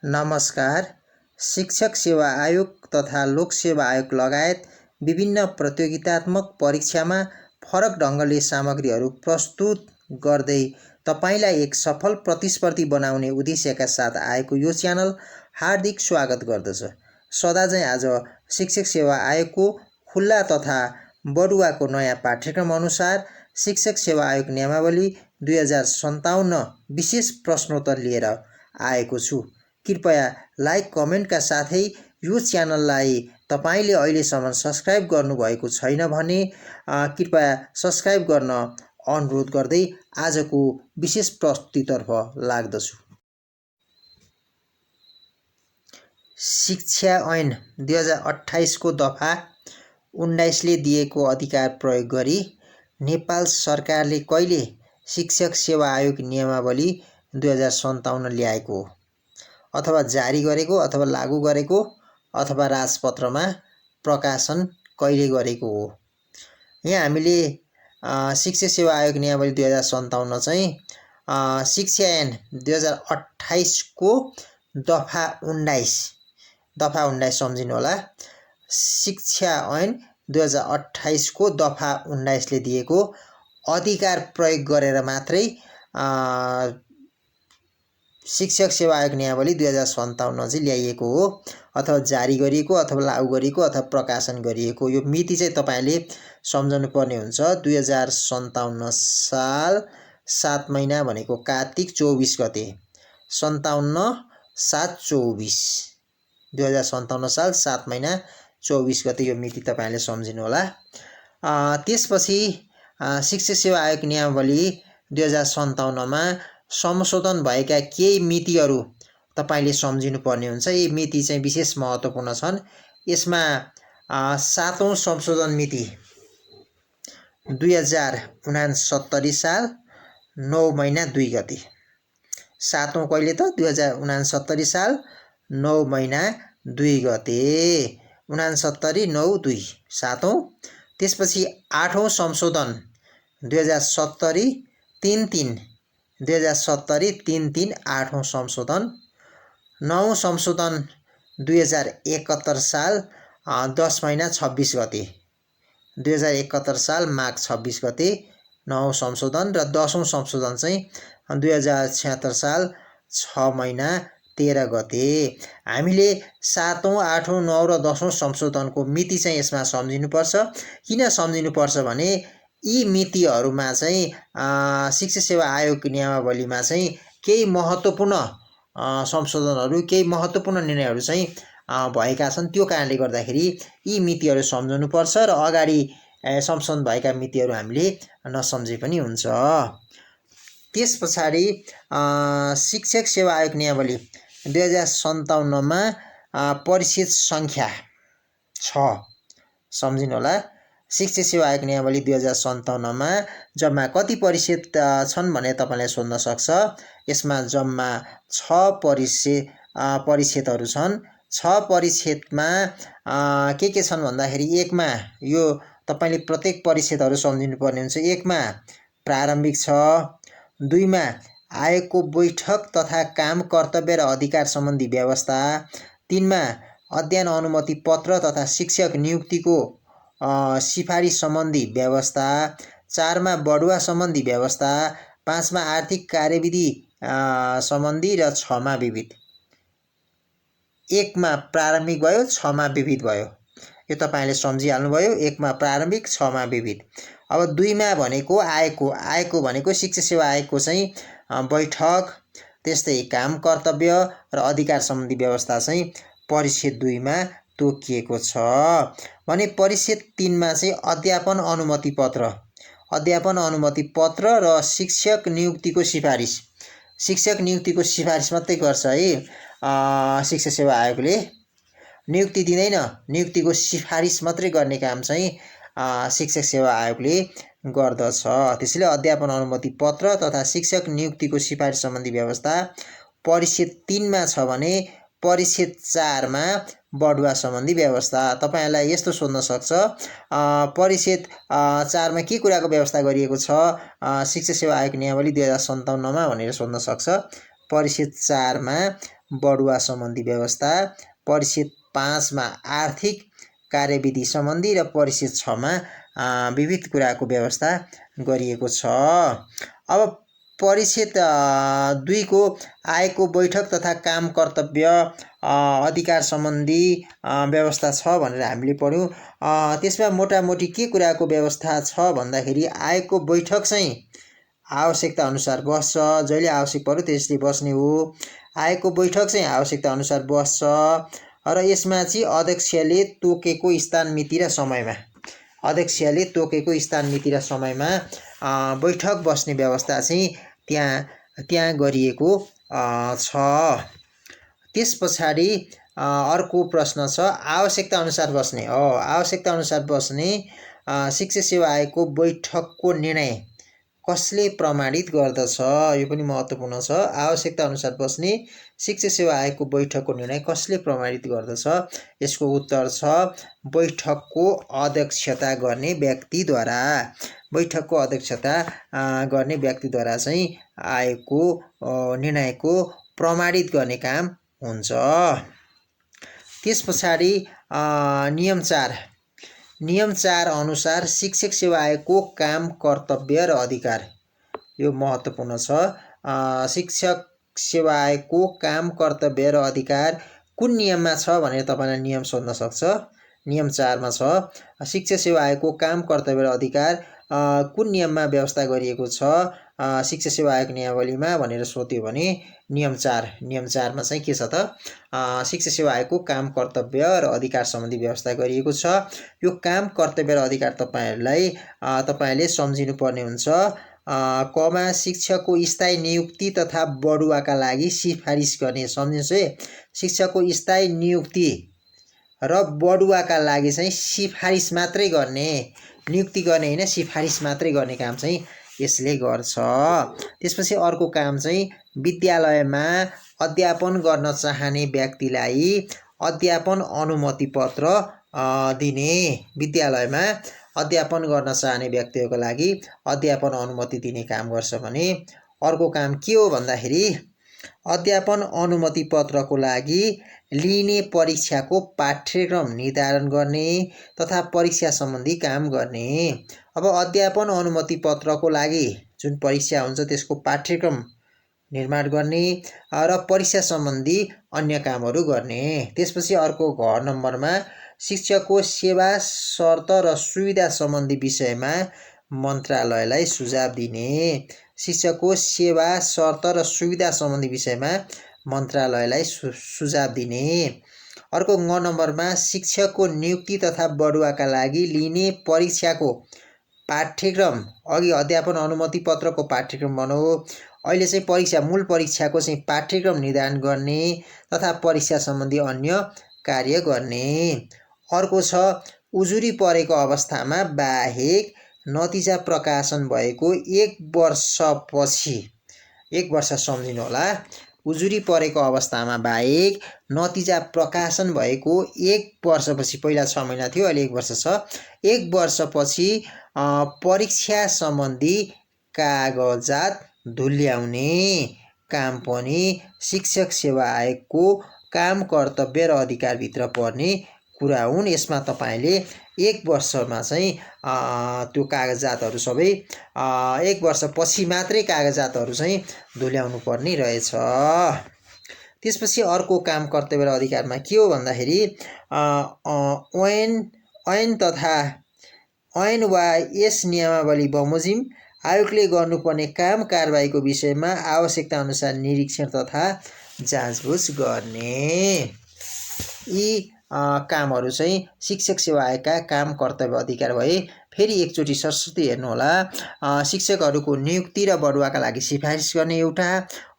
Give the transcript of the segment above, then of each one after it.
नमस्कार। शिक्षक सेवा आयोग तथा लोक सेवा आयोग लगायत विभिन्न प्रतियोगितात्मक परीक्षामा फरक ढङ्गले सामग्रीहरू प्रस्तुत गर्दै तपाईलाई एक सफल प्रतिस्पर्धी बनाउने उद्देश्यका साथ आएको यो च्यानल हार्दिक स्वागत गर्दछ। सदाझैँ आज शिक्षक सेवा आयोगको खुल्ला तथा बढुवाको नयाँ पाठ्यक्रम अनुसार शिक्षक सेवा आयोग नियमावली 2057 विशेष प्रश्नोत्तर लिएर आएको छु। कृपया लाइक कमेन्टका साथै यो च्यानललाई तपाईले अहिलेसम्म सब्स्क्राइब गर्नुभएको छैन भने कृपया सब्स्क्राइब गर्न अनुरोध गर्दै आजको विशेष प्रस्तुतितर्फ लाग्दछु। शिक्षा ऐन 2028 को दफा 19 ले दिएको अधिकार प्रयोग गरी नेपाल सरकारले कहिले शिक्षक सेवा आयोग नियमावली 2057 ल्याएको हो अथवा जारी गरेको अथवा लागू गरेको अथवा राजपत्रमा प्रकाशन कहिले गरेको हो। यहाँ हामीले शिक्षा सेवा आयोग नियमावली 2057 चाहिँ शिक्षा ऐन 2028 को दफा 19 सम्झिनु होला। शिक्षा ऐन 2028 को दफा 19 ले दिएको अधिकार प्रयोग गरेर मात्रै शिक्षक सेवा आयोग नियमावली 2057 चाहिँ ल्याइएको हो अथवा जारी गरिएको अथवा लागू गरिएको अथवा प्रकाशन गरिएको। यो मिति चाहिँ तपाईले सम्झनु पर्ने हुन्छ। 2057 साल 7 महिना भनेको कार्तिक 24 गते 57/7/24 2057 साल 7 महिना 24 गते यो मिति तपाईले सम्झिनु होला। त्यसपछि शिक्षा सेवा आयोग नियमावली 2057 मा संशोधन भएका केही मितिहरू तपाईले सम्झिनु पर्ने हुन्छ। यी मिति चाहिँ विशेष महत्त्वपूर्ण छन्। यसमा 7औं संशोधन मिति 2069 साल 9 महिना 2 गते। 7औं कहिले त 2069 साल 9 महिना 2 गते 69/9/2 7औं। त्यसपछि 8औं संशोधन 2070/33 2070/33 8औं संशोधन। 9औं संशोधन 2071 साल 10 महिना 26 गते 2071 साल माघ 26 गते 9औं संशोधन। र 10औं संशोधन चाहिँ 2076 साल 6 महिना 13 गते। हामीले 7औं 8औं 9 र 10औं संशोधनको मिति चाहिँ यसमा सम्झिनुपर्छ। किन सम्झिनुपर्छ भने यी मितिहरूमा चाहिँ शिक्षा सेवा आयोग नियमावलीमा चाहिँ केही महत्त्वपूर्ण संशोधनहरू केही महत्त्वपूर्ण निर्णयहरू चाहिँ भएका छन्। त्यो कारणले गर्दाखेरि यी मितिहरू सम्झनुपर्छ र अगाडि संशोधन भएका मितिहरू हामीले नसम्झे पनि हुन्छ। त्यसपछाडि शिक्षक सेवा आयोग नियमावली 2057 मा परिच्छेद संख्या 6 सम्झिनु होला। शिक्षा सेवा आयोग नियमावली 2057 मा जम्मा कति परिच्छेद छन् भने तपाईलाई सोध्न सक्छ। यसमा जम्मा 6 परिच्छेदहरू छन्। 6 परिच्छेदमा के छन् भन्दाखेरि 1 मा यो तपाईले प्रत्येक परिच्छेदहरू सम्झिनु पर्ने हुन्छ। 1 मा प्रारम्भिक छ। 2 मा आयोगको बैठक तथा काम कर्तव्य र अधिकार सम्बन्धी व्यवस्था। 3 मा अध्ययन अनुमति पत्र तथा शिक्षक नियुक्तिको सिफारिस सम्बन्धी व्यवस्था। 4 मा बढुवा सम्बन्धी व्यवस्था। 5 मा आर्थिक कार्यविधि सम्बन्धी र 6 मा विविध। 1 मा प्रारम्भिक भयो 6 मा विविध भयो। यो तपाईले सम्झिहाल्नुभयो। 1 मा प्रारम्भिक 6 मा विविध। अब 2 मा भनेको आयोगको भनेको शिक्षा सेवा आयोगको चाहिँ बैठक त्यस्तै काम कर्तव्य र अधिकार सम्बन्धी व्यवस्था चाहिँ परिच्छेद 2 मा तोकिएको छ भने परिच्छेद 3 मा चाहिँ अध्यापन अनुमति पत्र र शिक्षक नियुक्तिको सिफारिस मात्रै गर्छ है। शिक्षा सेवा आयोगले नियुक्ति दिँदैन। नियुक्तिको सिफारिस मात्रै गर्ने काम चाहिँ शिक्षक सेवा आयोगले गर्दछ। त्यसैले अध्यापन अनुमति पत्र तथा शिक्षक नियुक्तिको सिफारिस सम्बन्धी व्यवस्था परिच्छेद 3 मा छ भने परिच्छेद 4 मा बढुवा सम्बन्धी व्यवस्था। तपाईहरुलाई यस्तो सोध्न सक्छ परिच्छेद 4 मा के कुराको व्यवस्था गरिएको छ शिक्षा सेवा आयोग नियमावली 2057 मा भनेर सोध्न सक्छ। परिच्छेद 4 मा बढुवा सम्बन्धी व्यवस्था, परिच्छेद 5 मा आर्थिक कार्यविधि सम्बन्धी र परिच्छेद 6 मा विविध कुराको व्यवस्था गरिएको छ। अब परिच्छेद 2 को आएको बैठक तथा काम कर्तव्य अधिकार सम्बन्धी व्यवस्था छ भनेर हामीले पढ्यौँ। त्यसमा मोटामोटी के कुराको व्यवस्था छ भन्दाखेरि आएको बैठक चाहिँ आवश्यकता अनुसार बस्छ, जहिले आवश्यक पर्यो त्यसले बस्ने हो। आएको बैठक चाहिँ आवश्यकता अनुसार बस्छ र यसमा चाहिँ अध्यक्षले तोकेको स्थान मिति र समयमा बैठक बस्ने व्यवस्था चाहिँ त्यहाँ गरिएको छ। त्यस पछाडि अर्को प्रश्न छ आवश्यकता अनुसार बस्ने। आवश्यकता अनुसार बस्ने शिक्षक सेवा आयोगको बैठकको निर्णय कसले प्रमाणित गर्दछ? यो पनि महत्त्वपूर्ण छ। आवश्यकता अनुसार बस्ने शिक्षक सेवा आयोगको बैठकको निर्णय कसले प्रमाणित गर्दछ? यसको उत्तर छ बैठकको अध्यक्षता गर्ने व्यक्तिद्वारा। बैठकको अध्यक्षता गर्ने व्यक्तिद्वारा चाहिँ आयोगको निर्णयको प्रमाणित गर्ने काम हुन्छ। त्यस पछाडि नियम 4 अनुसार शिक्षक सेवा आयोगको काम कर्तव्य र अधिकार। यो महत्त्वपूर्ण छ। शिक्षक सेवा आयोगको काम कर्तव्य र अधिकार कुन नियममा छ भनेर तपाईलाई नियम सोध्न सक्छ। नियम 4 मा छ। शिक्षक सेवा आयोगको काम कर्तव्य र अधिकार कुन नियममा व्यवस्था गरिएको छ शिक्षक सेवा आयोग नियमावलीमा भनेर सोध्यो भने नियम 4 मा चाहिँ के छ त शिक्षक सेवा आयोगको काम कर्तव्य र अधिकार सम्बन्धी व्यवस्था गरिएको छ। यो काम कर्तव्य र अधिकार तपाईले सम्झिनु पर्ने हुन्छ। कमा शिक्षकको स्थायी नियुक्ति तथा बढुवाका लागि सिफारिस गर्ने। सम्झिनुस् है, शिक्षकको स्थायी नियुक्ति र बढुवाका लागि चाहिँ सिफारिस मात्रै गर्ने, नियुक्ति गर्ने हैन, सिफारिस मात्रै गर्ने काम चाहिँ यसले गर्छ। त्यसपछि अर्को काम चाहिँ विद्यालयमा अध्यापन गर्न चाहने व्यक्तिलाई अध्यापन अनुमति पत्र दिने। विद्यालयमा अध्यापन गर्न चाहने व्यक्तिहरूको लागि अध्यापन अनुमति दिने काम गर्छ भने अर्को काम के हो भन्दाखेरि अध्यापन अनुमति पत्रको लागि लिने परीक्षाको पाठ्यक्रम निर्धारण गर्ने तथा परीक्षा सम्बन्धी काम गर्ने। अब अध्यापन अनुमति पत्रको लागि जुन परीक्षा हुन्छ त्यसको पाठ्यक्रम निर्माण गर्ने र परीक्षा सम्बन्धी अन्य कामहरू गर्ने। त्यसपछि अर्को घ नम्बरमा शिक्षकको सेवा शर्त र सुविधा सम्बन्धी विषयमा मन्त्रालयलाई सुझाव दिने। शिक्षकको सेवा शर्त र सुविधा सम्बन्धी विषयमा मन्त्रालयलाई सुझाव दिने। अर्को ग नम्बरमा शिक्षकको नियुक्ति तथा बढुवाका लागि लिने परीक्षाको पाठ्यक्रम, अघि अध्यापन अनुमति पत्रको पाठ्यक्रम भनौँ, अहिले चाहिँ परीक्षा मूल परीक्षाको चाहिँ पाठ्यक्रम निर्धारण गर्ने तथा परीक्षा सम्बन्धी अन्य कार्य गर्ने। अर्को छ उजुरी परेको अवस्थामा बाहेक नतिजा प्रकाशन भएको 1 वर्षपछि, 1 वर्ष सम्झिनु होला, उजुरी परेको अवस्थामा बाहेक नतिजा प्रकाशन भएको 1 वर्षपछि, पहिला 6 महिना थियो अहिले 1 वर्ष छ, 1 वर्षपछि परीक्षा सम्बन्धी कागजात धुल्याउने काम पनि शिक्षक सेवा आयोगको काम कर्तव्य र अधिकारभित्र पर्ने कुरा हुन्। यसमा तपाईले 1 वर्षमा चाहिँ त्यो कागजातहरू सबै 1 वर्षपछि मात्रै कागजातहरू चाहिँ धुल्याउनु पर्ने रहेछ। त्यसपछि अर्को काम कर्तव्य र अधिकारमा के हो भन्दाखेरि ऐन वा यस नियमावली बमोजिम आयोगले गर्नुपर्ने काम कारबाहीको विषयमा आवश्यकता अनुसार निरीक्षण तथा जाँचबुझ गर्ने। यी कामहरू चाहिँ शिक्षक सेवा आयोगका काम कर्तव्य अधिकार भए। फेरि एकचोटि सरस्वती हेर्नुहोला, शिक्षकहरूको नियुक्ति र बढुवाका लागि सिफारिस गर्ने एउटा,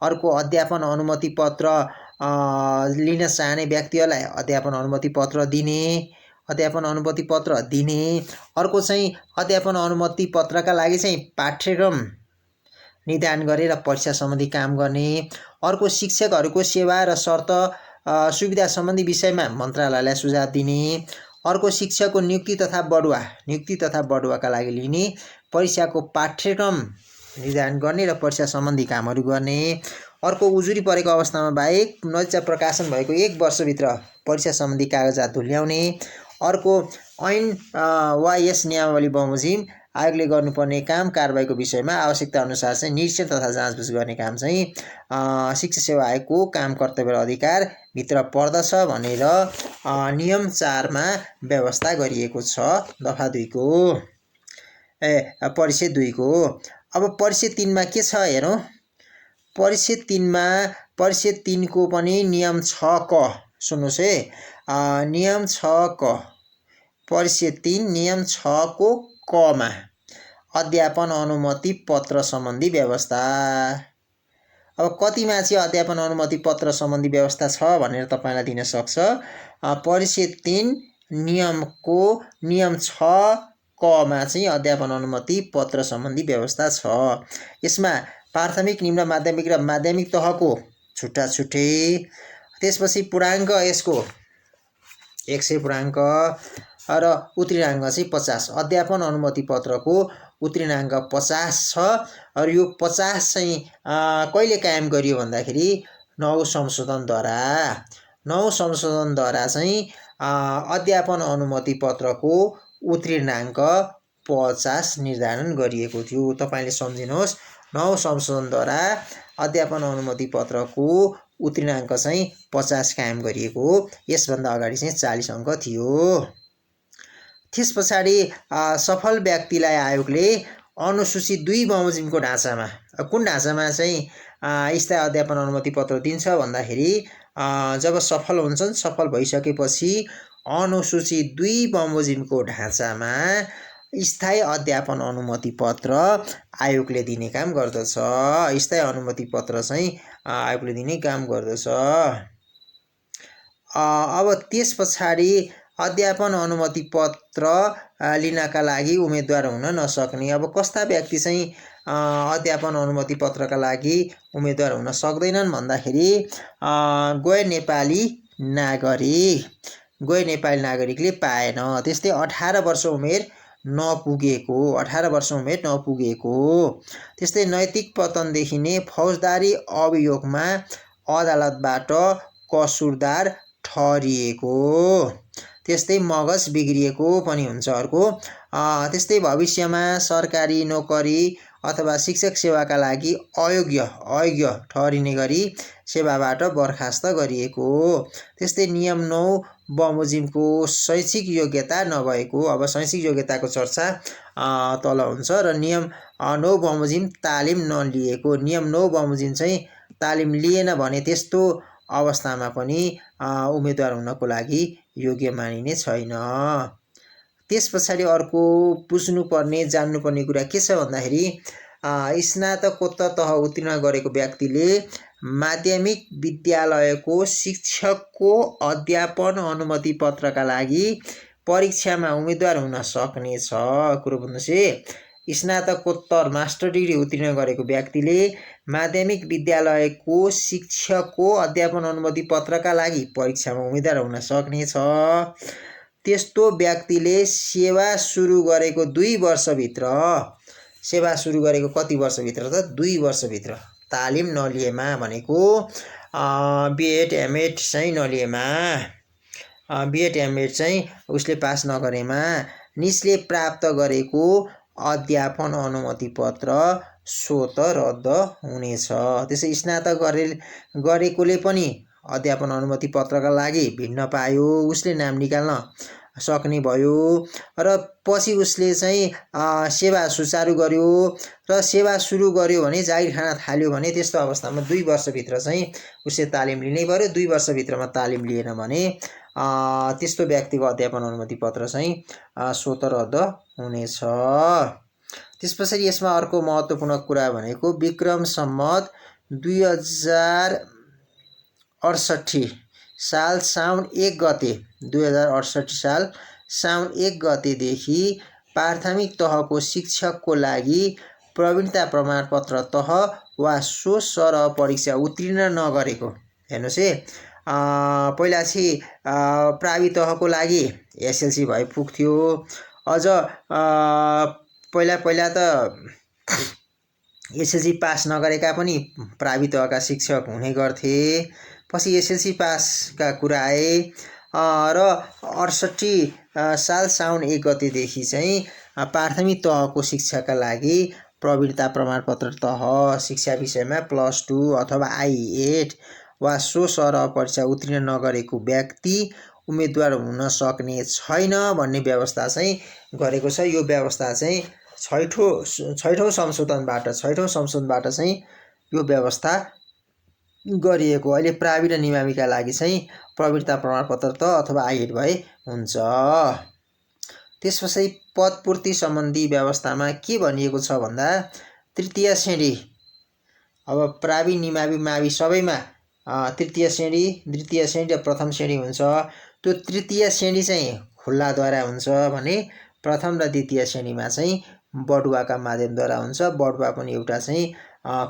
अर्को अध्यापन अनुमति पत्र लिन चाहने व्यक्तिहरूलाई अध्यापन अनुमति पत्र दिने, अर्को चाहिँ अध्यापन अनुमति पत्रका लागि चाहिँ पाठ्यक्रम निर्धारण गरेर परीक्षा सम्बन्धी काम गर्ने, अर्को शिक्षकहरूको सेवा र शर्त सुविधा सम्बन्धी विषयमा मन्त्रालयलाई सुझाव दिने, अर्को शिक्षकको नियुक्ति तथा बढुवाका लागि लिने परीक्षाको पाठ्यक्रम निर्धारण गर्ने र परीक्षा सम्बन्धी कामहरू गर्ने, अर्को उजुरी परेको अवस्थामा बाहेक नतिजा प्रकाशन भएको 1 वर्षभित्र परीक्षा सम्बन्धी कागजात तुल्याउने। अर्को ऐन वा यस नियमावली बमोजिम आयोगले गर्नुपर्ने काम कारबाहीको विषयमा आवश्यकता अनुसार चाहिँ निरीक्षण तथा जाँचबुझ गर्ने काम चाहिँ शिक्षा सेवा आयोगको काम कर्तव्य र अधिकार भित्र पर्दछ भनेर नियम 4 मा व्यवस्था गरिएको छ दफा 2 को परिच्छेद 2 को। अब परिच्छेद 3 मा के छ हेरौँ। परिच्छेद 3 मा परिच्छेद 3 को पनि नियम 6 क सुन्नुस् है। नियम 6 क परिच्छेद 3 नियम 6 को क मा अध्यापन अनुमति पत्र सम्बन्धी व्यवस्था। अब कतिमा चाहिँ अध्यापन अनुमति पत्र सम्बन्धी व्यवस्था छ भनेर तपाईलाई दिन सक्छ। परिच्छेद 3 नियमको नियम 6 क मा चाहिँ अध्यापन अनुमति पत्र सम्बन्धी व्यवस्था छ। यसमा प्राथमिक निम्न माध्यमिक र माध्यमिक तहको छुट्टा छुट्टै, त्यसपछि पूर्णाङ्क यसको 100 पूर्णाङ्क र उत्तीर्णाङ्क चाहिँ 50। अध्यापन अनुमति पत्रको उत्तीर्णाङ्क 50 छ र यो 50 चाहिँ कहिले कायम गरियो भन्दाखेरि 9 संशोधनद्वारा चाहिँ अध्यापन अनुमति पत्रको उत्तीर्णाङ्क 50 निर्धारण गरिएको थियो। तपाईले सम्झिनुहोस् 9 संशोधनद्वारा अध्यापन अनुमति पत्रको उत्तीर्णाङ्क चाहिँ 50 कायम गरिएको हो। यसभन्दा अगाडि चाहिँ 40 अङ्क थियो। त्यस पछाडि सफल व्यक्तिलाई आयोगले अनुसूची 2 बमोजिमको ढाँचामा, कुन ढाँचामा चाहिँ स्थायी अध्यापन अनुमति पत्र दिन्छ भन्दाखेरि जब सफल हुन्छन्, सफल भइसकेपछि अनुसूची 2 बमोजिमको ढाँचामा स्थायी अध्यापन अनुमति पत्र आयोगले दिने काम गर्दछ। स्थायी अनुमति पत्र चाहिँ आयोगले दिने काम गर्दछ। अब त्यस पछाडि अध्यापन अनुमति पत्र लिनका लागि उम्मेदवार हुन नसक्ने। अब कस्ता व्यक्ति चाहिँ अध्यापन अनुमति पत्रका लागि उम्मेदवार हुन सक्दैनन् भन्दाखेरि गैर नेपाली नागरिकले पाएन। त्यस्तै 18 वर्ष उमेर नपुगेको, त्यस्तै नैतिक पतन देखिने फौजदारी अभियोगमा अदालतबाट कसुरदार ठहरिएको, त्यस्तै मगज बिग्रिएको पनि हुन्छ अर्को। त्यस्तै भविष्यमा सरकारी नोकरी अथवा शिक्षक सेवाका लागि अयोग्य ठहरिने गरी सेवाबाट बर्खास्त गरिएको। त्यस्तै नियम 9 बमोजिमको शैक्षिक योग्यता नभएको। अब शैक्षिक योग्यताको चर्चा तल हुन्छ। र नियम 9 बमोजिम तालिम नलिएको। नियम 9 बमोजिम चाहिँ तालिम लिएन भने त्यस्तो अवस्थामा पनि उम्मेदवार हुनको लागि योग्य मानिने छैन। त्यस पछाडि अर्को बुझ्नुपर्ने जान्नुपर्ने कुरा के छ भन्दाखेरि स्नातकोत्तर तह उत्तीर्ण गरेको व्यक्तिले माध्यमिक विद्यालयको शिक्षकको अध्यापन अनुमति पत्रका लागि परीक्षामा उम्मेदवार हुन सक्नेछ। कुरो बुझ्नुहोस् है। स्नातकोत्तर मास्टर डिग्री उत्तीर्ण गरेको व्यक्तिले माध्यमिक विद्यालयको शिक्षकको अध्यापन अनुमति पत्रका लागि परीक्षामा उम्मेदवार हुन सक्नेछ। त्यस्तो व्यक्तिले सेवा सुरु गरेको 2 वर्षभित्र, सेवा सुरु गरेको कति वर्षभित्र त 2 वर्षभित्र तालिम नलिएमा भनेको बिएड एमएड चाहिँ नलिएमा, बिएड एमएड चाहिँ उसले पास नगरेमा निजले प्राप्त गरेको अध्यापन अनुमति पत्र स्वत रद्द हुनेछ। त्यसै स्नातक गरेकोले पनि अध्यापन अनुमति पत्रका लागि भिड्न पायो, उसले नाम निकाल्न सक्ने भयो र पछि उसले चाहिँ सेवा सुचारू गर्यो र सेवा सुरु गर्यो भने, जागिर खान थाल्यो भने त्यस्तो अवस्थामा 2 वर्षभित्र चाहिँ उसले तालिम लिनै पर्यो। 2 वर्षभित्रमा तालिम लिएन भने त्यस्तो व्यक्तिको अध्यापन अनुमति पत्र चाहिँ स्वत रद्द हुनेछ। त्यसपछि यसमा अर्को महत्त्वपूर्ण कुरा भनेको विक्रम सम्वत 2068 साल साउन 1 गते 2068 साल साउन 1 गतेदेखि प्राथमिक तहको शिक्षकको लागि प्रवीणता प्रमाणपत्र तह वा सो सरह परीक्षा उत्तीर्ण नगरेको, हेर्नुहोस् है, पहिला चाहिँ प्राविधिक तहको लागि एसएलसी भए पुग्थ्यो। अझ पहिला त एसएलसी पास नगरेका पनि प्राविधिक तहका शिक्षक हुने गर्थे। पछि एसएलसी पासका कुरा आए र 68 साल साउन 1 गतेदेखि चाहिँ प्राथमिक तहको शिक्षाका लागि प्रवीणता प्रमाणपत्र तह शिक्षा विषयमा +2 अथवा I8 वा सो सरह परीक्षा उत्तीर्ण नगरेको व्यक्ति उम्मेदवार हुन सक्ने छैन भन्ने व्यवस्था चाहिँ गरेको छ। यो व्यवस्था चाहिँ छैठौँ संशोधनबाट चाहिँ यो व्यवस्था गरिएको। अहिले प्रावि र निमाविका लागि चाहिँ प्रवीणता प्रमाणपत्र त अथवा I8 भए हुन्छ। त्यसपछि पदपूर्ति सम्बन्धी व्यवस्थामा के भनिएको छ भन्दा तृतीय श्रेणी, अब प्रावि निमावि मावि सबैमा तृतीय श्रेणी, द्वितीय श्रेणी र प्रथम श्रेणी हुन्छ। त्यो तृतीय श्रेणी चाहिँ खुल्लाद्वारा हुन्छ भने प्रथम र द्वितीय श्रेणीमा चाहिँ बढुवाका माध्यमद्वारा हुन्छ। बढुवा पनि एउटा चाहिँ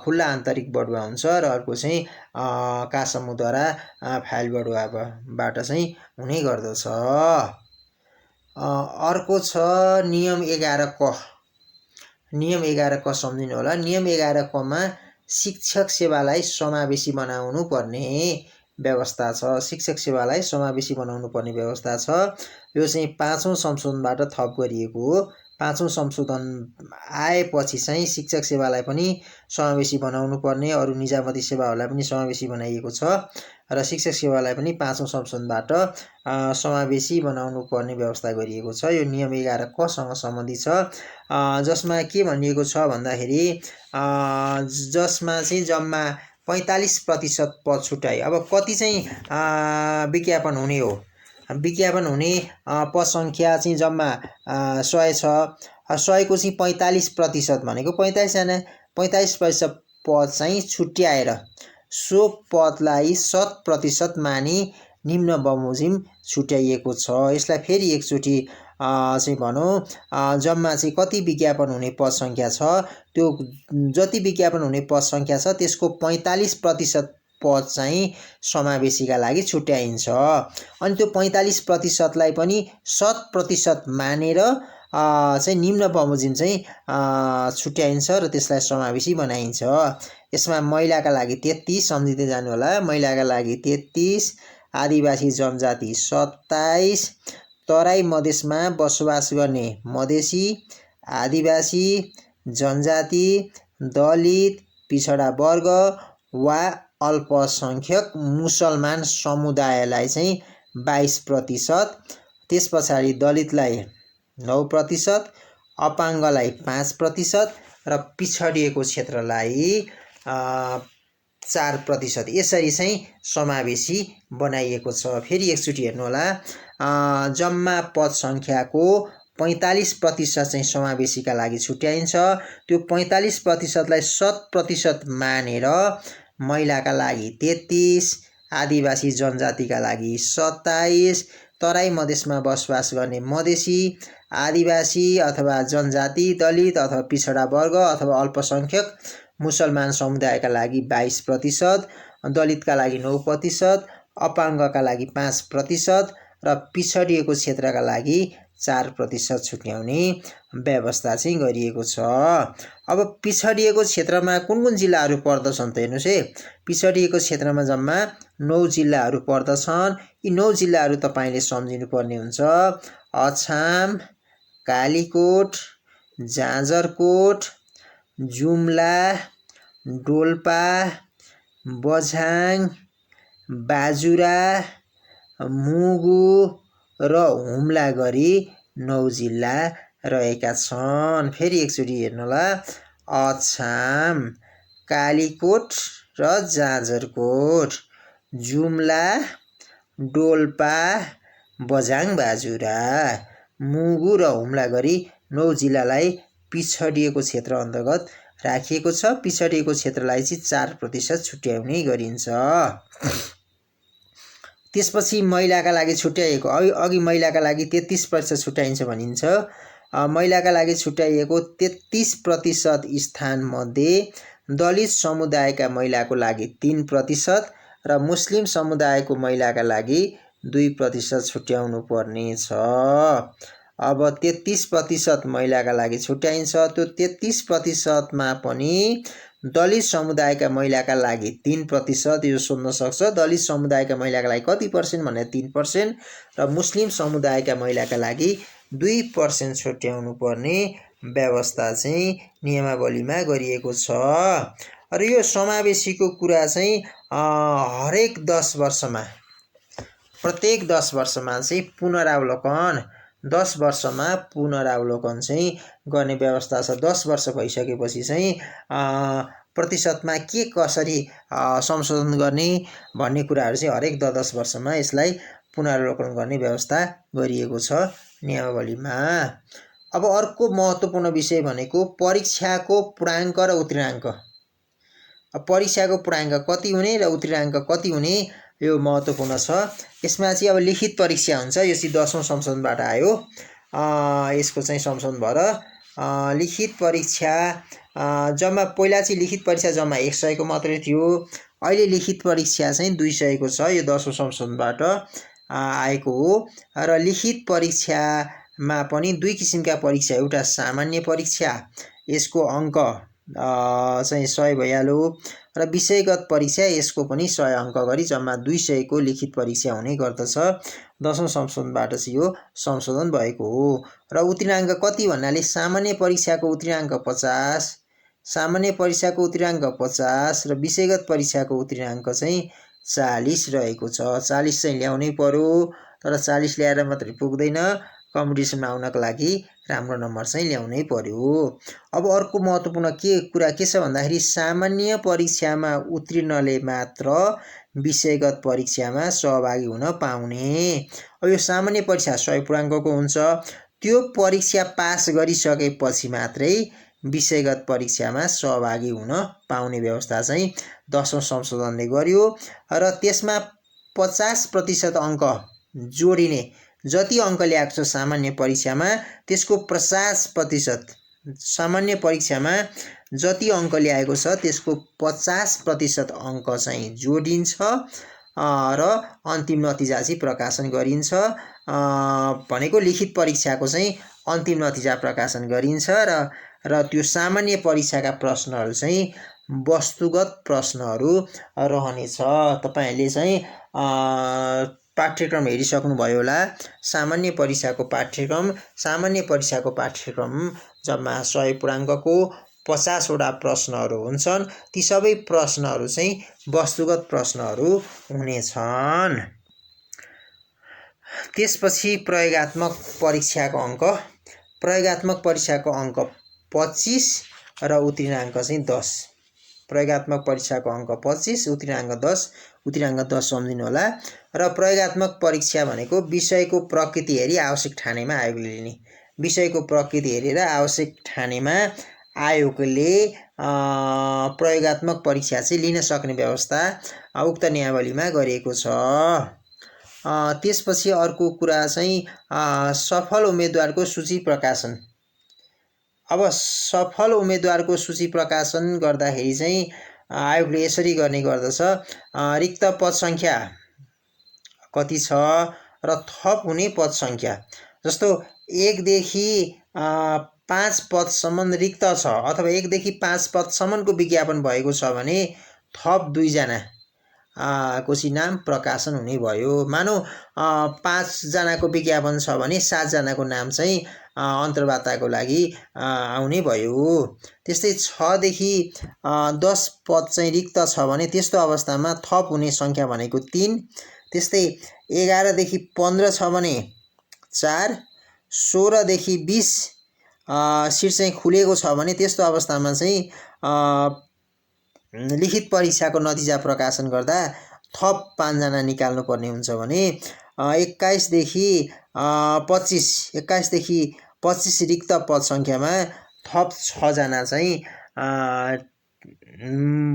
खुल्ला आन्तरिक बढुवा हुन्छ र अर्को चाहिँ कासमुद्वारा फाइल बढुवाबाट चाहिँ हुने गर्दछ। अर्को छ नियम 11 क। नियम 11 क सम्झिनु होला। नियम 11 क मा शिक्षक सेवालाई समावेशी बनाउनु पर्ने व्यवस्था छ। शिक्षक सेवालाई समावेशी बनाउनु पर्ने व्यवस्था छ। यो चाहिँ 5औं संशोधनबाट थप गरिएको हो। 5औं संशोधन आएपछि चाहिँ शिक्षक सेवालाई पनि समावेशी बनाउनु पर्ने, अरू निजामती सेवाहरूलाई पनि समावेशी बनाइएको छ र शिक्षक सेवालाई पनि 5औं संशोधनबाट समावेशी बनाउनु पर्ने व्यवस्था गरिएको छ। यो नियम 11 क सँग सम्बन्धित छ, जसमा के भनिएको छ भन्दाखेरि जसमा चाहिँ जम्मा 45% पद छुट्याइ। अब कति चाहिँ विज्ञापन हुने हो? विज्ञापन हुने पद सङ्ख्या चाहिँ जम्मा 100 छ। 100 को चाहिँ 45% भनेको 45जना, 45% पद चाहिँ छुट्याएर सो पदलाई 100% मानि निम्न बमोजिम छुट्याइएको छ। यसलाई फेरि एकचोटि चाहिँ भनौँ, जम्मा चाहिँ कति विज्ञापन हुने पद सङ्ख्या छ, त्यो जति विज्ञापन हुने पद सङ्ख्या छ त्यसको 45% पद चाहिँ समावेशीका लागि छुट्याइन्छ। अनि त्यो 45%लाई पनि 100% मानेर चाहिँ निम्न बमोजिम चाहिँ छुट्याइन्छ र त्यसलाई समावेशी बनाइन्छ। यसमा महिलाका लागि 33, सम्झिँदै जानु होला। महिलाका लागि 33, आदिवासी जनजाति 27, तराई मधेसमा बसोबास गर्ने मधेसी, आदिवासी, जनजाति, दलित, पिछडा वर्ग वा अल्पसङ्ख्यक मुसलमान समुदायलाई चाहिँ 22%, त्यस पछाडि दलितलाई 9%, अपाङ्गलाई 5% र पिछडिएको क्षेत्रलाई 4%, यसरी चाहिँ समावेशी बनाइएको छ। फेरि एकचोटि हेर्नु होला। जम्मा पद सङ्ख्याको 45% चाहिँ समावेशीका लागि छुट्याइन्छ। त्यो 45%लाई 100% मानेर महिलाका लागि 33, आदिवासी जनजातिका लागि 27, तराई मधेसमा बसोबास गर्ने मधेसी, आदिवासी अथवा जनजाति, दलित अथवा पिछडा वर्ग अथवा अल्पसङ्ख्यक मुसलमान समुदायका लागि 22%, दलितका लागि 9%, अपाङ्गका लागि 5% र पिछडिएको क्षेत्रका लागि 4% छुट्याउने व्यवस्था चाहिँ गरिएको छ। अब पिछडिएको क्षेत्रमा कुन कुन जिल्लाहरू पर्दछन् त हेर्नुहोस् है। पिछडिएको क्षेत्रमा जम्मा 9 जिल्लाहरू पर्दछन्। यी 9 जिल्लाहरू तपाईँले सम्झिनुपर्ने हुन्छ। अछाम, कालीकोट, जाजरकोट, जुम्ला, डोल्पा, बझाङ, बाजुरा, मुगु र हुम्ला गरी 9 जिल्ला रहेका छन्। फेरि एकचोटि हेर्नु होला। अछाम, कालीकोट र जाजरकोट, जुम्ला, डोल्पा, बझाङ, बाजुरा, मुगु र हुम्ला गरी 9 जिल्लालाई पिछडिएको क्षेत्र अन्तर्गत राखिएको छ। पिछडिएको क्षेत्रलाई चाहिँ 4% छुट्याउने गरिन्छ। त्यसपछि महिलाका लागि छुट्याइएको, अघि महिलाका लागि 33% छुट्याइन्छ भनिन्छ। महिलाका लागि छुट्याइएको 33% स्थानमध्ये दलित समुदायका महिलाको लागि 3% र मुस्लिम समुदायको महिलाका लागि 2% छुट्याउनु पर्ने छ। अब 33% महिलाका लागि छुट्याइन्छ। त्यो 33%मा पनि दलित समुदायका महिलाका लागि 3%, यो सोध्न सक्छ। दलित समुदायका महिलाका लागि कति पर्सेन्ट भने 3%, र मुस्लिम समुदायका महिलाका लागि 2% छुट्याउनु पर्ने व्यवस्था चाहिँ नियमावलीमा गरिएको छ। र यो समावेशीको कुरा चाहिँ हरेक 10 वर्षमा, प्रत्येक 10 वर्षमा चाहिँ पुनरावलोकन, 10 वर्षमा पुनरावलोकन चाहिँ गर्ने व्यवस्था छ। 10 वर्ष भइसकेपछि चाहिँ प्रतिशतमा के कसरी संशोधन गर्ने भन्ने कुराहरू चाहिँ हरेक 10 वर्षमा यसलाई पुनरावलोकन गर्ने व्यवस्था गरिएको छ नियमावलीमा। अब अर्को महत्त्वपूर्ण विषय भनेको परीक्षाको पूर्णाङ्क र उत्तीर्णाङ्क। परीक्षाको पूर्णाङ्क कति हुने र उत्तीर्णाङ्क कति हुने, यो महत्त्वपूर्ण छ। यसमा चाहिँ अब लिखित परीक्षा हुन्छ, यो चाहिँ 10औं संशोधनबाट आयो। यसको चाहिँ संशोधन भएर लिखित परीक्षा जम्मा, पहिला चाहिँ लिखित परीक्षा जम्मा 100 को मात्रै थियो, अहिले लिखित परीक्षा चाहिँ 200 को छ। यो 10औं संशोधनबाट आएको हो। र लिखित परीक्षामा पनि दुई किसिमका परीक्षा, एउटा सामान्य परीक्षा, यसको अङ्क चाहिँ 100 भइहाल्यो, र विषयगत परीक्षा, यसको पनि 100 अङ्क गरी जम्मा 200 को लिखित परीक्षा हुने गर्दछ। 10औं संशोधनबाट चाहिँ यो संशोधन भएको हो। र उत्तीर्णाङ्क कति भन्नाले सामान्य परीक्षाको उत्तीर्णाङ्क 50, सामान्य परीक्षाको उत्तीर्णाङ्क 50 र विषयगत परीक्षाको उत्तीर्णाङ्क चाहिँ 40 रहेको छ। 40 चाहिँ ल्याउनै पर्यो, तर 40 ल्याएर मात्रै पुग्दैन, कम्पिटिसनमा आउनको लागि राम्रो नम्बर चाहिँ ल्याउनै पर्यो। अब अर्को महत्त्वपूर्ण कुरा के छ भन्दाखेरि सामान्य परीक्षामा उत्तीर्णले मात्र विषयगत परीक्षामा सहभागी हुन पाउने। अब यो सामान्य परीक्षा 100 पूर्णाङ्कको हुन्छ, त्यो परीक्षा पास गरिसकेपछि मात्रै विषयगत परीक्षामा सहभागी हुन पाउने व्यवस्था चाहिँ 10औं संशोधनले गर्यो। र त्यसमा 50% अङ्क जोडिने, जति अङ्क ल्याएको छ सामान्य परीक्षामा त्यसको 50%, सामान्य परीक्षामा जति अङ्क ल्याएको छ त्यसको 50% अङ्क चाहिँ जोडिन्छ र अन्तिम नतिजा चाहिँ प्रकाशन गरिन्छ। भनेको लिखित परीक्षाको चाहिँ अन्तिम नतिजा प्रकाशन गरिन्छ र त्यो सामान्य परीक्षाका प्रश्नहरू चाहिँ वस्तुगत प्रश्नहरू रहनेछ। तपाईहरूले चाहिँ पाठ्यक्रम हेरिसक्नुभयो होला। सामान्य परीक्षाको पाठ्यक्रम, सामान्य परीक्षाको पाठ्यक्रम जम्मा 100 पूर्णाङ्कको 50 वटा प्रश्नहरू हुन्छन्। ती सबै प्रश्नहरू चाहिँ वस्तुगत प्रश्नहरू हुनेछन्। त्यसपछि प्रयोगात्मक परीक्षाको अङ्क, प्रयोगात्मक परीक्षाको अङ्क 25 र उत्तीर्णाङ्क चाहिँ 10। प्रयोगात्मक परीक्षाको अङ्क 25, उत्तीर्णाङ्क 10, उत्तीर्णाङ्क 10 सम्झिनु होला। र प्रयोगात्मक परीक्षा भनेको विषयको प्रकृति हेरी आवश्यक ठानेमा आयोगले लिने, विषयको प्रकृति हेरेर आवश्यक ठानेमा आयोगले प्रयोगात्मक परीक्षा चाहिँ लिन सक्ने व्यवस्था उक्त नियमावलीमा गरिएको छ। त्यसपछि अर्को कुरा चाहिँ सफल उम्मेदवारको सूची प्रकाशन। अब सफल उम्मेदवारको सूची प्रकाशन गर्दाखेरि चाहिँ आयोगले यसरी गर्ने गर्दछ। रिक्त पद सङ्ख्या कति छ र थप हुने पद सङ्ख्या, जस्तो 1 देखि 5 पदसम्म रिक्त छ अथवा 1 देखि 5 पदसम्मको विज्ञापन भएको छ भने थप 2 जना को चाहिँ नाम प्रकाशन हुने भयो। मानौ 5 जनाको विज्ञापन छ भने 7 जनाको नाम चाहिँ अन्तर्वार्ताको लागि आउने भयो। त्यस्तै 6 देखि 10 पद चाहिँ रिक्त छ भने त्यस्तो अवस्थामा थप हुने सङ्ख्या भनेको 3। त्यस्तै 11 देखि 15 छ भने 4, 16 देखि 20 सिट चाहिँ खुलेको छ भने त्यस्तो अवस्थामा चाहिँ लिखित परीक्षाको नतिजा प्रकाशन गर्दा थप 5 जना निकाल्नु पर्ने हुन्छ भने 21 देखि 25 रिक्त पद सङ्ख्यामा थप 6 जना चाहिँ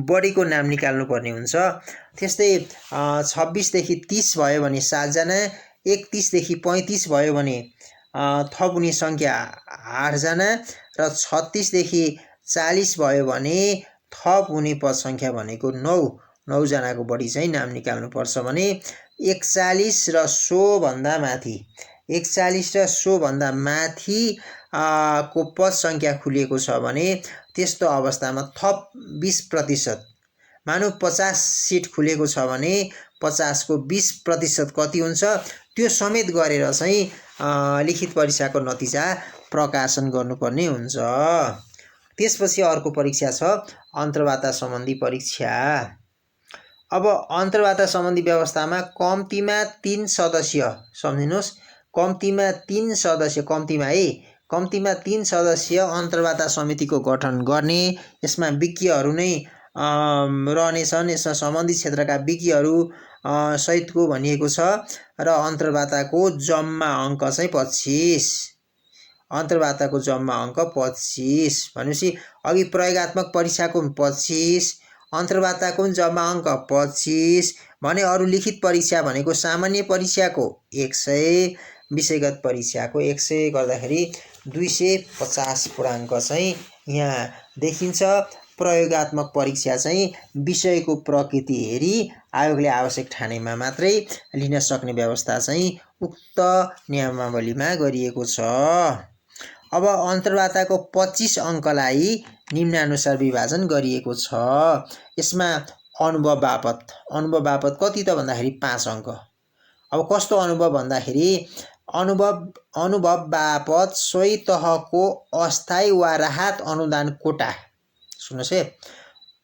बढीको नाम निकाल्नु पर्ने हुन्छ। त्यस्तै 26 देखि 30 भयो भने 7 जना, 31 देखि 35 भयो भने थप हुने सङ्ख्या 8 जना र 36 देखि 40 भयो भने थप हुने पद सङ्ख्या भनेको 9 जनाको बढी चाहिँ नाम निकाल्नुपर्छ भने 41 र 100 भन्दा माथि 41 र सोभन्दा माथि को पद सङ्ख्या खुलिएको छ भने त्यस्तो अवस्थामा थप 20%, मानौ 50 सिट खुलेको छ भने 50 को 20% कति हुन्छ त्यो समेत गरेर चाहिँ लिखित परीक्षाको नतिजा प्रकाशन गर्नुपर्ने हुन्छ। त्यसपछि अर्को परीक्षा छ अन्तर्वार्ता सम्बन्धी परीक्षा। अब अन्तर्वार्ता सम्बन्धी व्यवस्थामा कम्तीमा 3 सदस्य, सम्झिनुहोस् कम्तीमा 3 सदस्य, कम्तीमा 3 सदस्य अन्तर्वार्ता समितिको गठन गर्ने, यसमा विज्ञहरू नै रहनेछन्, यसमा सम्बन्धित क्षेत्रका विज्ञहरू सहितको भनिएको छ र अन्तर्वार्ताको जम्मा अङ्क चाहिँ 25, अन्तर्वार्ताको जम्मा अङ्क 25 भनेपछि अघि प्रयोगात्मक परीक्षाको 25, अन्तर्वार्ताको पनि जम्मा अङ्क 25 भने अरू लिखित परीक्षा भनेको सामान्य परीक्षाको 100, विषयगत परीक्षाको 100 गर्दाखेरि 250 पूर्णाङ्क चाहिँ यहाँ देखिन्छ। प्रयोगात्मक परीक्षा चाहिँ विषयको प्रकृति हेरी आयोगले आवश्यक ठानेमा मात्रै लिन सक्ने व्यवस्था चाहिँ उक्त नियमावलीमा गरिएको छ। अब अन्तर्वार्ताको 25 अङ्कलाई निम्नानुसार विभाजन गरिएको छ। यसमा अनुभव बापत कति त भन्दाखेरि 5 अङ्क। अब कस्तो अनुभव भन्दाखेरि अनुभव बापत सोही तहको अस्थायी वा राहत अनुदान कोटा, सुन्नुहोस् है,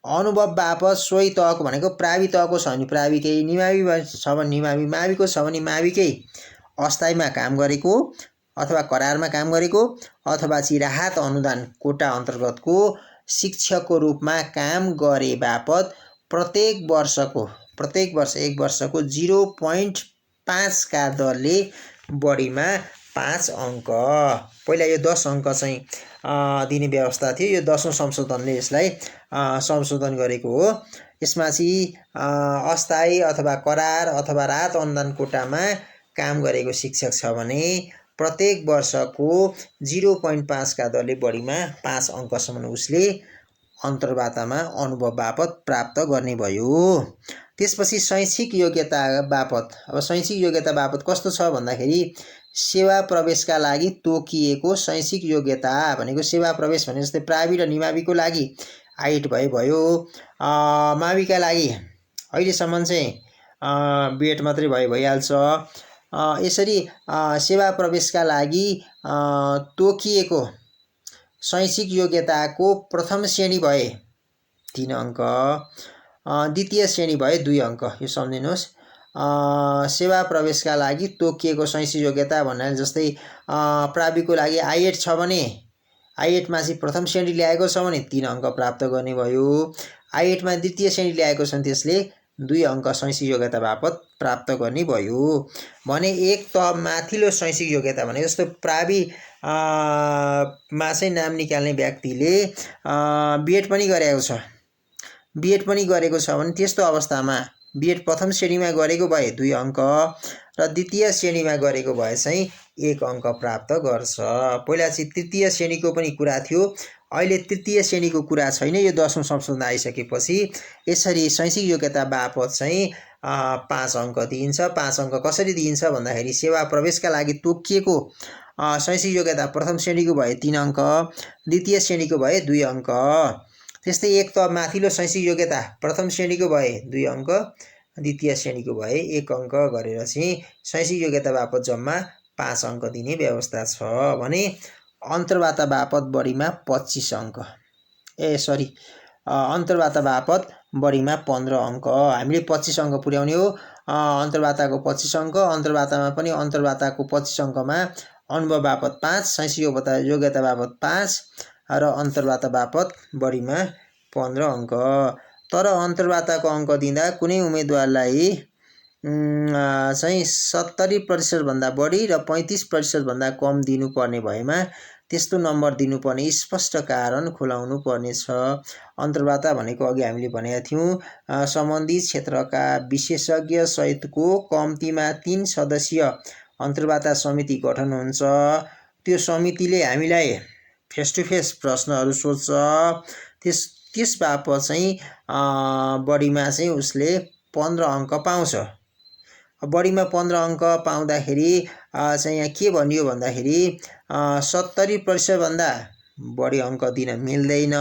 अनुभव बापत सोही तहको भनेको प्रावि तहको छ भने प्राविकै, निमावि छ भने निमावि, माविको छ भने माविकै अस्थायीमा काम गरेको अथवा करारमा काम गरेको अथवा चाहिँ राहत अनुदान कोटा अन्तर्गतको शिक्षकको रूपमा काम गरे बापत प्रत्येक वर्ष 1 वर्षको 0.5 का दरले बढीमा 5 अङ्क। पहिला यो 10 अङ्क चाहिँ दिने व्यवस्था थियो, यो 10औं संशोधनले यसलाई संशोधन गरेको हो। यसमा चाहिँ अस्थायी अथवा करार अथवा राहत अनुदान कोटामा काम गरेको शिक्षक छ भने प्रत्येक वर्षको 0.5 का दरले बढीमा 5 अङ्कसम्म उसले अन्तर्वार्तामा अनुभव बापत प्राप्त गर्ने भयो। त्यसपछि शैक्षिक योग्यता बापत। अब शैक्षिक योग्यता बापत कस्तो छ भन्दाखेरि सेवा प्रवेशका लागि तोकिएको शैक्षिक योग्यता भनेको सेवा प्रवेश भने जस्तै प्रावि र निमाविको लागि आइट भयो, माविका लागि अहिलेसम्म चाहिँ बिएड मात्रै भइहाल्छ। यसरी सेवा प्रवेशका लागि तोकिएको शैक्षिक योग्यताको प्रथम श्रेणी भए 3 अङ्क, द्वितीय श्रेणी भए 2 अङ्क, यो सम्झिनुहोस्। सेवा प्रवेशका लागि तोकिएको शैक्षिक योग्यता भन्नाले जस्तै प्राविको लागि आइएट छ भने आइएटमा चाहिँ प्रथम श्रेणी ल्याएको छ भने 3 अङ्क प्राप्त गर्ने भयो, आइएटमा द्वितीय श्रेणी ल्याएको छ भने त्यसले 2 अङ्क शैक्षिक योग्यता बापत प्राप्त गर्ने भयो। भने एक त माथिल्लो शैक्षिक योग्यता भने जस्तो प्रावि मा चाहिँ नाम निकाल्ने व्यक्तिले बिएड पनि गरेको छ भने त्यस्तो अवस्थामा बिएड प्रथम श्रेणीमा गरेको भए 2 अङ्क र द्वितीय श्रेणीमा गरेको भए चाहिँ 1 अङ्क प्राप्त गर्छ। पहिला चाहिँ तृतीय श्रेणीको पनि कुरा थियो, अहिले तृतीय श्रेणीको कुरा छैन, यो 10औं संशोधन आइसकेपछि यसरी शैक्षिक योग्यता बापत चाहिँ 5 अङ्क दिइन्छ। 5 अङ्क कसरी दिइन्छ भन्दाखेरि सेवा प्रवेशका लागि तोकिएको शैक्षिक योग्यता प्रथम श्रेणीको भए 3 अङ्क, द्वितीय श्रेणीको भए 2 अङ्क। त्यस्तै एक त माथिल्लो शैक्षिक योग्यता प्रथम श्रेणीको भए 2 अङ्क, द्वितीय श्रेणीको भए 1 अङ्क गरेर चाहिँ शैक्षिक योग्यता बापत जम्मा 5 अङ्क दिने व्यवस्था छ। भने अन्तर्वार्ता बापत बढीमा 25 अङ्क, अन्तर्वार्ता बापत बढीमा 15 अङ्क, हामीले 25 अङ्क पुर्याउने हो। अन्तर्वार्ताको 25 अङ्क, अन्तर्वार्तामा पनि अन्तर्वार्ताको 25 अङ्कमा अनुभव बापत 5, शैक्षिक योग्यता बापत 5 र अन्तर्वार्ता बापत बढीमा 15 अङ्क। तर अन्तर्वार्ताको अङ्क दिँदा कुनै उम्मेदवारलाई चाहिँ 70% भन्दा बढी र 35% भन्दा कम दिनुपर्ने भएमा त्यस्तो नम्बर दिनुपर्ने स्पष्ट कारण खुलाउनु पर्नेछ। अन्तर्वार्ता भनेको अघि हामीले भनेका थियौँ सम्बन्धित क्षेत्रका विशेषज्ञ सहितको कम्तीमा 3 सदस्यीय अन्तर्वार्ता समिति गठन हुन्छ। त्यो समितिले हामीलाई फेस टु फेस प्रश्नहरू सोध्छ, त्यस बापत चाहिँ बढीमा चाहिँ उसले 15 अङ्क पाउँछ। बढीमा 15 अङ्क पाउँदाखेरि चाहिँ यहाँ के भनियो भन्दाखेरि 70% भन्दा बढी अङ्क दिन मिल्दैन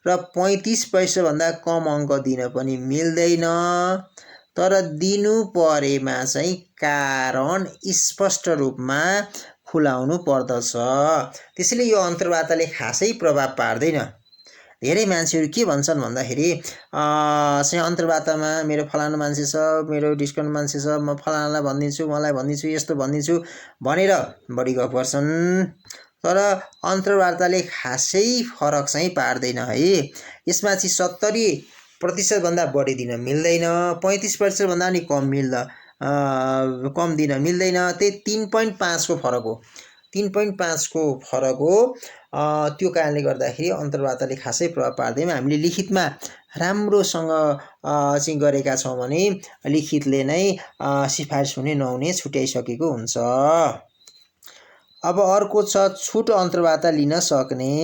र 35% भन्दा कम अङ्क दिन पनि मिल्दैन। तर दिनु परेमा चाहिँ कारण स्पष्ट रूपमा खुलाउनु पर्दछ। त्यसैले यो अन्तर्वार्ताले खासै प्रभाव पार्दैन। धेरै मान्छेहरू के भन्छन् भन्दाखेरि चाहिँ अन्तर्वार्तामा मेरो फलाना मान्छे छ, मेरो डिस्काउन्ट मान्छे छ, म फलानालाई भनिदिन्छु, मलाई भनिदिन्छु, यस्तो भनिदिन्छु भनेर बढी गफ गर्छन्। तर अन्तर्वार्ताले खासै फरक चाहिँ पार्दैन है। यसमा चाहिँ 70% भन्दा बढी दिन मिल्दैन, 35% भन्दा नि कम दिन मिल्दैन। त्यही 3.5 को फरक हो, 3.5 को फरक हो। त्यो कारणले गर्दाखेरि अन्तर्वार्ताले खासै प्रभाव पार्दैन। हामीले लिखितमा राम्रोसँग चाहिँ गरेका छौँ भने लिखितले नै सिफारिस हुने नहुने छुट्याइसकेको हुन्छ। अब अर्को छ छुट अन्तर्वार्ता लिन सक्ने।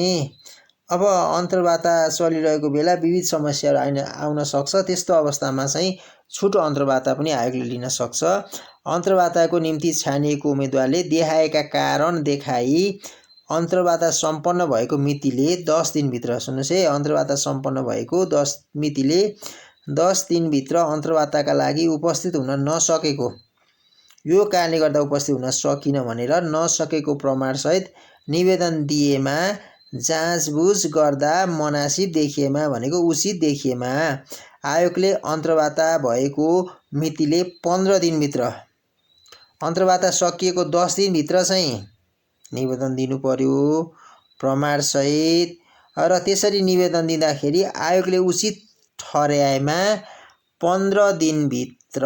अब अन्तर्वार्ता चलिरहेको बेला विविध समस्याहरू आउन सक्छ। त्यस्तो अवस्थामा चाहिँ छुट अन्तर्वार्ता पनि आयोगले लिन सक्छ। अन्तर्वार्ताको निम्ति छानिएको उम्मेदवारले देखाएका कारण देखाई अन्तर्वार्ता सम्पन्न भएको मितिले 10 दिनभित्र, सुन्नुहोस् है, अन्तर्वार्ता सम्पन्न भएको 10 मितिले 10 दिनभित्र अन्तर्वार्ताका लागि उपस्थित हुन नसकेको, यो कारणले गर्दा उपस्थित हुन सकिन भनेर नसकेको प्रमाणसहित निवेदन दिएमा, जाँचबुझ गर्दा मनासिब देखिएमा भनेको उचित देखिएमा आयोगले अन्तर्वार्ता भएको मितिले 15 दिनभित्र, अन्तर्वार्ता सकिएको 10 दिनभित्र चाहिँ निवेदन दिनु पर्यो प्रमाणसहित। र त्यसरी निवेदन दिँदाखेरि आयोगले उचित ठहर्याएमा 15 दिनभित्र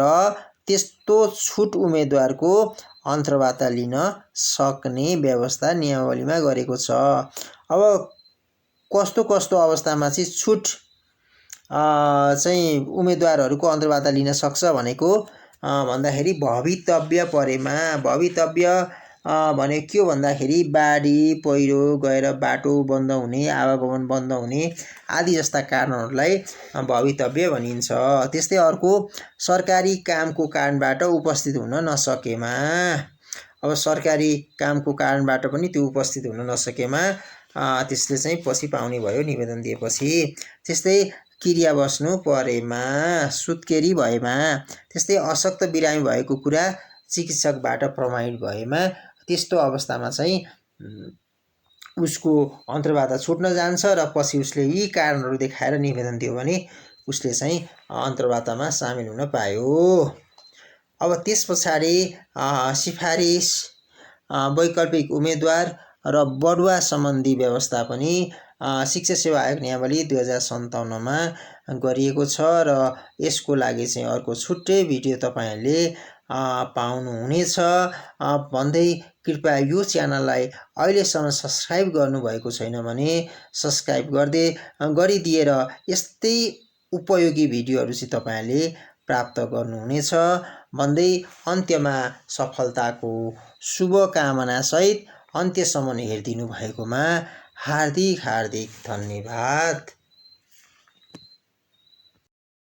त्यस्तो छुट उम्मेदवारको अन्तर्वार्ता लिन सक्ने व्यवस्था नियमावलीमा गरेको छ। अब कस्तो कस्तो अवस्थामा चाहिँ छुट चाहिँ उम्मेदवारहरूको अन्तर्वार्ता लिन सक्छ भनेको भन्दाखेरि भवितव्य परेमा, भवितव्य भनेको के हो भन्दाखेरि बाढी पहिरो गएर बाटो बन्द हुने, आवागमन बन्द हुने आदि जस्ता कारणहरूलाई भवितव्य भनिन्छ। त्यस्तै अर्को सरकारी कामको कारणबाट उपस्थित हुन नसकेमा, अब सरकारी कामको कारणबाट पनि त्यो उपस्थित हुन नसकेमा त्यसले चाहिँ पछि पाउने भयो निवेदन दिएपछि। त्यस्तै क्रिया बस्नु परेमा, सुत्केरी भएमा, त्यस्तै अशक्त बिरामी भएको कुरा चिकित्सकबाट प्रमाणित भएमा, त्यस्तो अवस्थामा चाहिँ उसको अन्तर्वार्ता छुट्न जान्छ र पछि उसले यी कारणहरू देखाएर निवेदन दियो भने उसले चाहिँ अन्तर्वार्तामा सामेल हुन पायो। अब त्यस पछाडि सिफारिस, वैकल्पिक उम्मेदवार र बढुवा सम्बन्धी व्यवस्था पनि शिक्षा सेवा आयोग नियमावली 2057 मा गरिएको छ र यसको लागि चाहिँ अर्को छुट्टै भिडियो तपाईँहरूले पाउनुहुनेछ भन्दै कृपया यो च्यानललाई अहिलेसम्म सब्सक्राइब गर्नुभएको छैन भने सब्सक्राइब गरिदिएर यस्तै उपयोगी भिडियोहरू चाहिँ तपाईँहरूले प्राप्त गर्नुहुनेछ भन्दै अन्त्यमा सफलताको शुभकामनासहित अन्त्यसम्म हेरिदिनु भएकोमा हार्दिक धन्यवाद।